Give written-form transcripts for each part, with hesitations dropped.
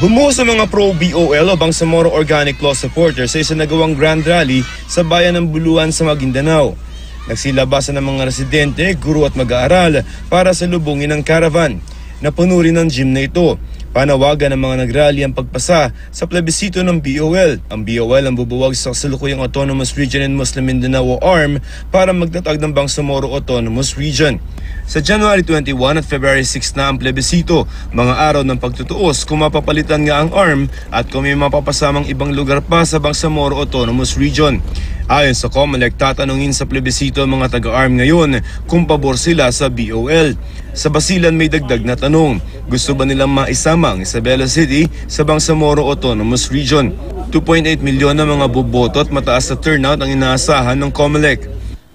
Bumuhos sa mga pro-BOL o Bangsamoro Organic Law supporters sa isinagawang Grand Rally sa bayan ng Buluan sa Maguindanao. Nagsilabasan ng mga residente, guro at mag-aaral para salubungin ang caravan. Napuno rin ang gym na ito. Panawagan ng mga nagrally ang pagpasa sa plebisito ng BOL. Ang BOL ang bubuwag sa kasalukuyang Autonomous Region in Muslim Mindanao ARM para magtatag ng Bangsamoro Autonomous Region. Sa January 21 at February 6 na ang plebisito, mga araw ng pagtutuos kung mapapalitan nga ang ARM at kung may mapapasamang ibang lugar pa sa Bangsamoro Autonomous Region. Ayon sa COMELEC, tatanungin sa plebisito ang mga taga-ARM ngayon kung pabor sila sa BOL. Sa Basilan may dagdag na tanong, gusto ba nilang maisama ang Isabela City sa Bangsamoro Autonomous Region? 2.8 milyon na mga boboto at mataas na turnout ang inaasahan ng COMELEC.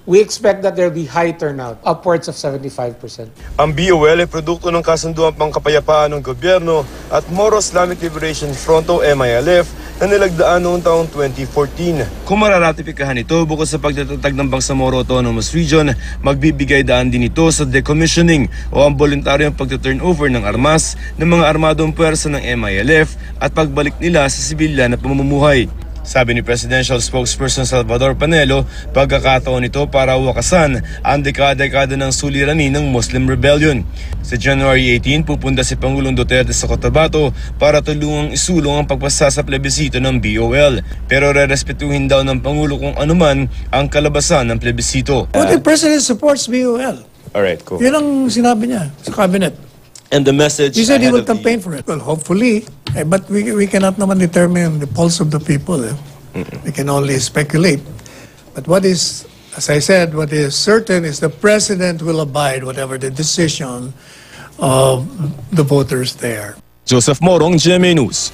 We expect that there will be high turnout, upwards of 75%. Ang BOL ay produkto ng kasunduang pangkapayapaan ng gobyerno at Moro Islamic Liberation Front o MILF na nilagdaan noong taong 2014. Kung mararatipikahan ito, bukod sa pagtatatag ng Bangsamoro Autonomous Region, magbibigay daan din ito sa decommissioning o ang voluntaryong pagta-turnover ng armas ng mga armadong puwersa ng MILF at pagbalik nila sa sibilyan na pamumuhay. Sabi ni Presidential Spokesperson Salvador Panelo, pagkakataon ito para wakasan ang dekada-dekada ng suliranin ng Muslim Rebellion. Sa January 18, pupunta si Pangulong Duterte sa Cotabato para tulungang isulong ang pagpasa sa plebisito ng BOL. Pero rerespetuhin daw ng Pangulo kung anuman ang kalabasan ng plebisito. The President supports BOL. Alright, cool. Yun ang sinabi niya sa cabinet. And the message He said he will campaign for it. Well, hopefully. But we cannot naman determine the pulse of the people. We can only speculate. But what is, as I said, what is certain is the President will abide whatever the decision of the voters there. Joseph Morong, GMA News.